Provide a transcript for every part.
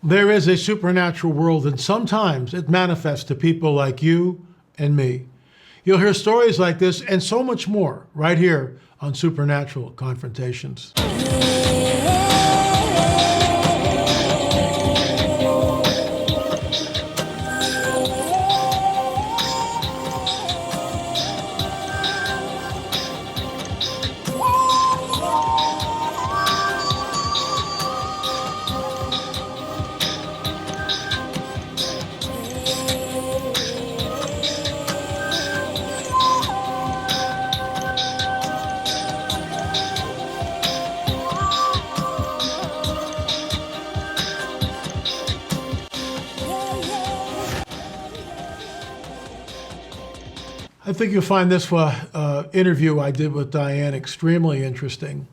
There is a supernatural world, and sometimes it manifests to people like you and me. You'll hear stories like this and so much more right here on Supernatural Confrontations. I think you'll find this interview I did with Diane extremely interesting.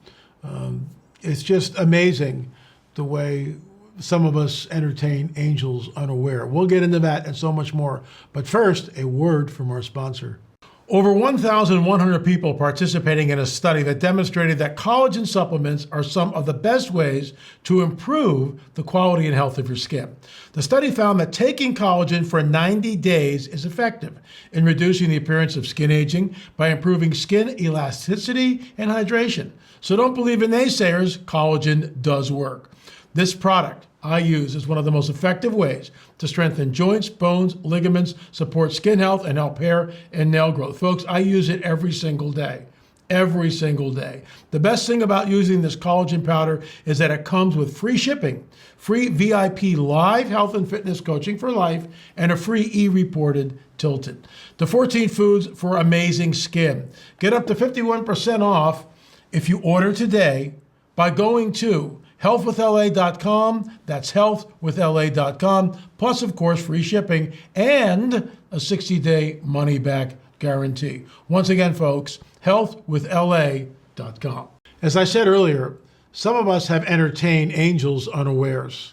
It's just amazing the way some of us entertain angels unaware. We'll get into that and so much more. But first, a word from our sponsor. Over 1,100 people participating in a study that demonstrated that collagen supplements are some of the best ways to improve the quality and health of your skin. The study found that taking collagen for 90 days is effective in reducing the appearance of skin aging by improving skin elasticity and hydration. So don't believe in naysayers, collagen does work. This product I use is one of the most effective ways to strengthen joints, bones, ligaments, support skin health, and help hair and nail growth. Folks, I use it every single day. Every single day. The best thing about using this collagen powder is that it comes with free shipping, free VIP live health and fitness coaching for life, and a free e-reported Tilted. The 14 foods for amazing skin. Get up to 51% off if you order today by going to healthwithla.com. That's healthwithla.com. Plus, of course, free shipping and a 60-day money-back guarantee. Once again, folks, healthwithla.com. As I said earlier, some of us have entertained angels unawares.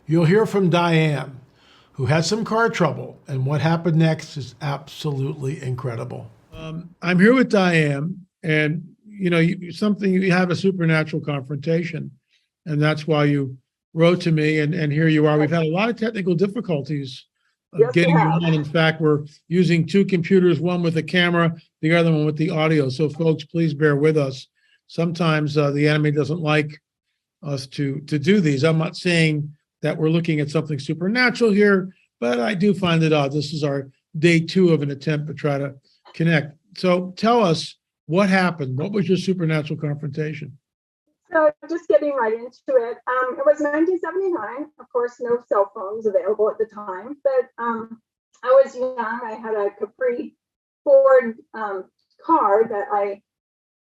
You'll hear from Diane, who had some car trouble, and what happened next is absolutely incredible. I'm here with Diane, and you have a supernatural confrontation. And that's why you wrote to me, and here you are. We've had a lot of technical difficulties getting you on. In fact, we're using two computers, one with a camera, the other one with the audio. So folks, please bear with us. Sometimes the enemy doesn't like us to do these. I'm not saying that we're looking at something supernatural here, but I do find it odd. This is our day 2 of an attempt to try to connect. So tell us what happened. What was your supernatural confrontation? So just getting right into it, it was 1979. Of course, no cell phones available at the time, but I was young. I had a Capri Ford car that I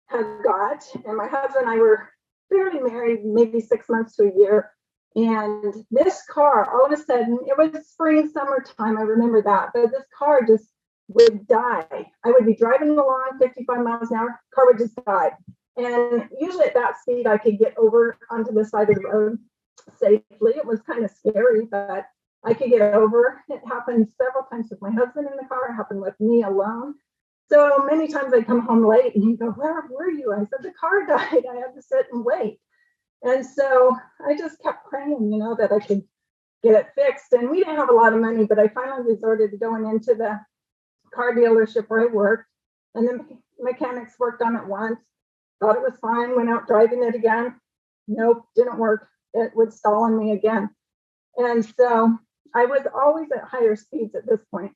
had got, and my husband and I were barely married, maybe 6 months to a year. And this car, all of a sudden, it was spring, summertime, I remember that, but this car just would die. I would be driving along 55 miles an hour, car would just die. And usually at that speed, I could get over onto the side of the road safely. It was kind of scary, but I could get over. It happened several times with my husband in the car. It happened with me alone. So many times I'd come home late and he'd go, "Where were you?" I said, "The car died. I had to sit and wait." And so I just kept praying, that I could get it fixed. And we didn't have a lot of money, but I finally resorted to going into the car dealership where I worked. And the mechanics worked on it once. Thought it was fine, went out driving it again. Nope, didn't work. It would stall on me again. And so I was always at higher speeds at this point.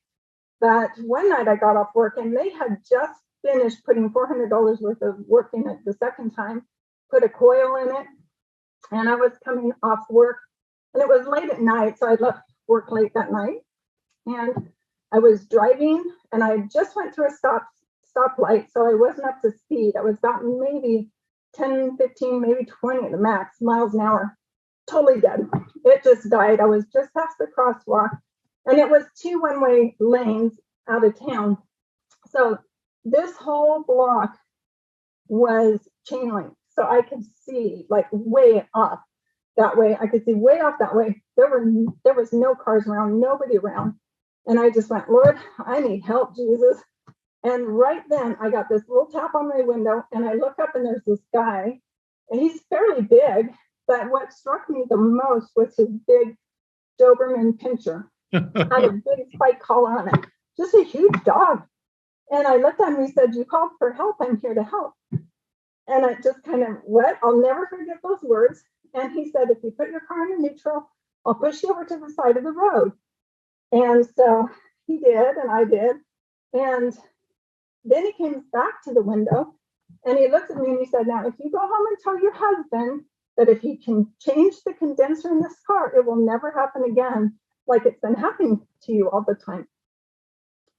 But one night I got off work and they had just finished putting $400 worth of work in it the second time, put a coil in it. And I was coming off work and it was late at night. So I left work late that night. And I was driving and I just went through a stoplight, so I wasn't up to speed. I was about maybe 10, 15, maybe 20 at the max miles an hour. Totally dead. It just died. I was just past the crosswalk, and it was 2 one-way lanes out of town. So this whole block was chain link, so I could see like way off that way. I could see way off that way. There was no cars around, nobody around, and I just went, "Lord, I need help, Jesus." And right then I got this little tap on my window and I look up and there's this guy and he's fairly big, but what struck me the most was his big Doberman Pinscher. Had a big spike collar on it. Just a huge dog. And I looked at him and he said, "You called for help. I'm here to help." And I just kind of, what? I'll never forget those words. And he said, "If you put your car in neutral, I'll push you over to the side of the road." And so he did, and I did. And then he came back to the window and he looked at me and he said, "Now, if you go home and tell your husband that if he can change the condenser in this car, it will never happen again, like it's been happening to you all the time."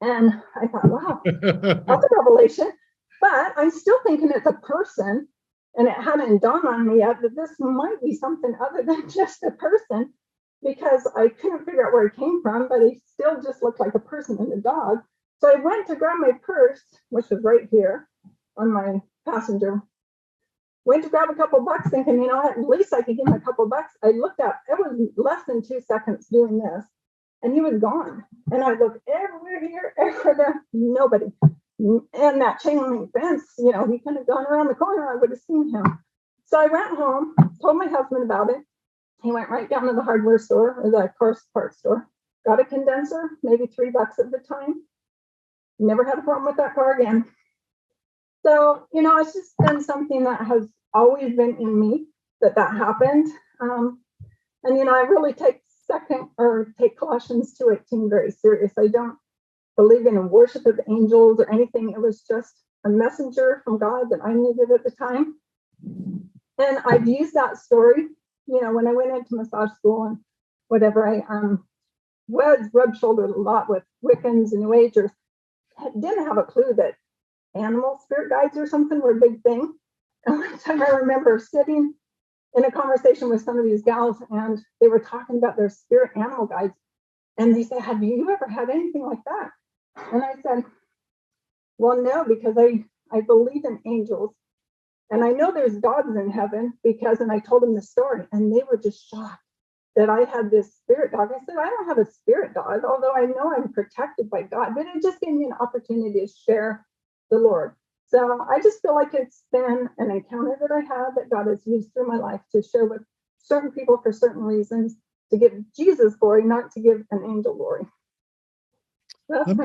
And I thought, wow, that's a revelation. But I'm still thinking it's a person. And it hadn't dawned on me yet that this might be something other than just a person, because I couldn't figure out where he came from, but he still just looked like a person and a dog. So I went to grab my purse, which was right here on my passenger. Went to grab a couple bucks thinking, at least I could give him a couple bucks. I looked up, it was less than 2 seconds doing this, and he was gone. And I looked everywhere here, everywhere there, nobody. And that chain link fence, he could have gone around the corner, I would have seen him. So I went home, told my husband about it. He went right down to the hardware store or the car parts store, got a condenser, maybe $3 at the time. Never had a problem with that car again. So, it's just been something that has always been in me that happened. And, I really take Colossians 2:18 very serious. I don't believe in a worship of angels or anything. It was just a messenger from God that I needed at the time. And I've used that story, when I went into massage school and whatever, I was rubbed shoulders a lot with Wiccans and New Agers. I didn't have a clue that animal spirit guides or something were a big thing. And one time I remember sitting in a conversation with some of these gals and they were talking about their spirit animal guides. And they said, "Have you ever had anything like that?" And I said, "Well, no, because I believe in angels. And I know there's dogs in heaven because," and I told them the story, and they were just shocked that I had this spirit dog. I said, "I don't have a spirit dog, although I know I'm protected by God," but it just gave me an opportunity to share the Lord. So I just feel like it's been an encounter that I had that God has used through my life to share with certain people for certain reasons, to give Jesus glory, not to give an angel glory. Let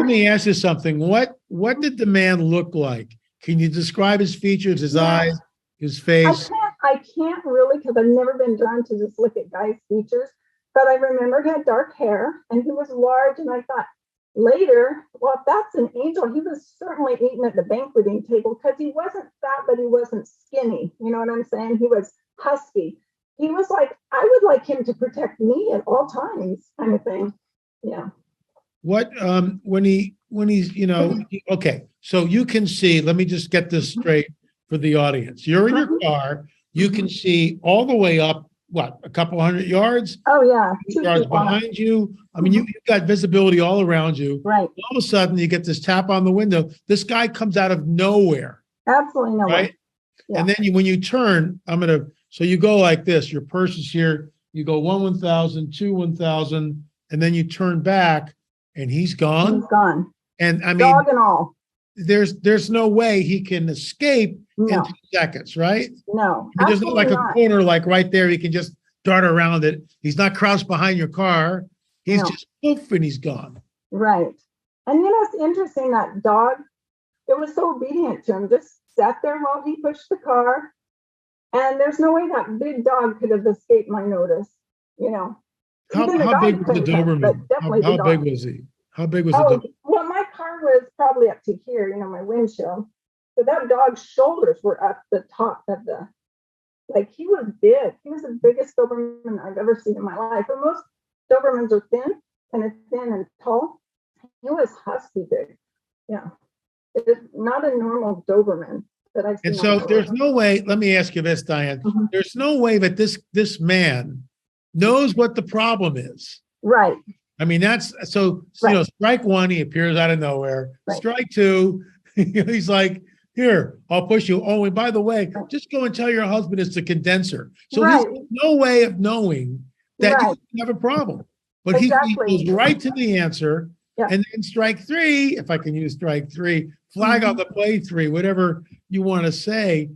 me ask you something. What did the man look like? Can you describe his features, his eyes, his face? I can't really, because I've never been drawn to just look at guys' features. But I remember he had dark hair and he was large. And I thought later, well, if that's an angel, he was certainly eating at the banqueting table, because he wasn't fat, but he wasn't skinny. You know what I'm saying? He was husky. He was like, I would like him to protect me at all times, kind of thing. Yeah. What, when he's, okay, so you can see, let me just get this straight for the audience. You're in your car, you can see all the way up, what, a couple hundred yards? Oh, yeah. 2 yards behind you. I mean, you've got visibility all around you. Right. All of a sudden, you get this tap on the window. This guy comes out of nowhere. Absolutely nowhere. Right? Yeah. And then when you turn, so you go like this, your purse is here, you go 1,000, 1,000, and then you turn back and he's gone. He's gone. And I mean, dog and all. There's no way he can escape in 2 seconds, right? No. There's not like a corner, like right there, he can just dart around it. He's not crouched behind your car. He's just poof and he's gone. Right. And it's interesting, that dog, it was so obedient to him, just sat there while he pushed the car. And there's no way that big dog could have escaped my notice, How big was the Doberman? How big was he? How big was the dog? Well, my car was probably up to here, my windshield. But that dog's shoulders were at the top of he was big. He was the biggest Doberman I've ever seen in my life. But most Dobermans are thin and tall. He was husky big. Yeah. It's not a normal Doberman that I've seen. And so there's no way, let me ask you this, Diane. Mm-hmm. There's no way that this man knows what the problem is. Right. I mean, that's so, strike one, he appears out of nowhere. Right. Strike two, he's like, "Here, I'll push you. Oh, and by the way, just go and tell your husband it's a condenser." So there's no way of knowing that you have a problem. But he goes right to the answer. Yeah. And then strike three, if I can use strike three, flag on the play three, whatever you want to say,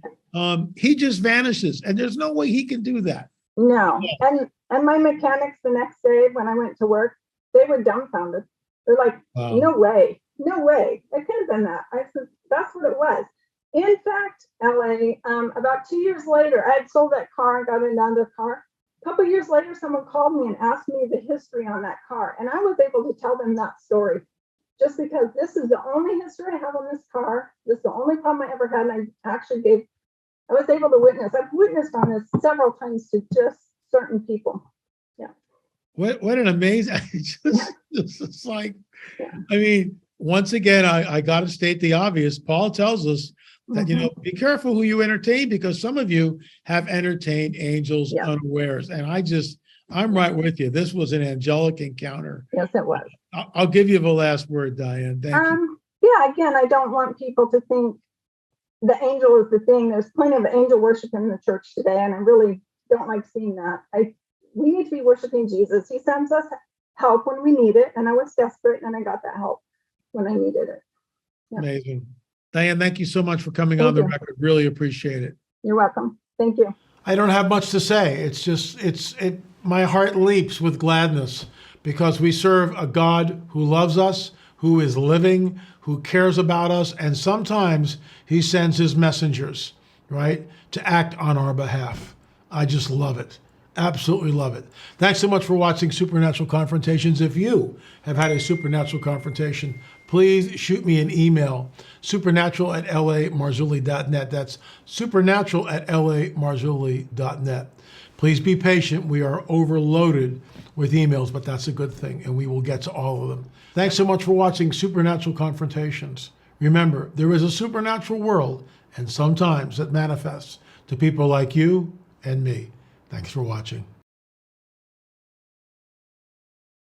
he just vanishes. And there's no way he can do that. No. And my mechanics the next day when I went to work, they were dumbfounded. They're like, no way, no way. It could have been that. I said, that's what it was. In fact, LA, about 2 years later, I had sold that car and got another car. A couple years later, someone called me and asked me the history on that car. And I was able to tell them that story just because this is the only history I have on this car. This is the only problem I ever had. And I was able to witness. I've witnessed on this several times to just certain people. Yeah. What an amazing, it's like, I mean, once again, I got to state the obvious. Paul tells us that, be careful who you entertain, because some of you have entertained angels unawares. And I'm right with you. This was an angelic encounter. Yes, it was. I'll give you the last word, Diane. Thank you. Yeah, again, I don't want people to think the angel is the thing. There's plenty of angel worship in the church today, and I really don't like seeing that. We need to be worshiping Jesus. He sends us help when we need it, and I was desperate, and I got that help when I needed it. Yeah. Amazing. Diane, thank you so much for coming on the record. Really appreciate it. You're welcome. Thank you. I don't have much to say. It's just, my heart leaps with gladness because we serve a God who loves us, who is living, who cares about us, and sometimes he sends his messengers, right, to act on our behalf. I just love it. Absolutely love it. Thanks so much for watching Supernatural Confrontations. If you have had a supernatural confrontation, please shoot me an email, supernatural@lamarzulli.net. That's supernatural@lamarzulli.net. Please be patient. We are overloaded with emails, but that's a good thing, and we will get to all of them. Thanks so much for watching Supernatural Confrontations. Remember, there is a supernatural world, and sometimes it manifests to people like you and me. Thanks for watching.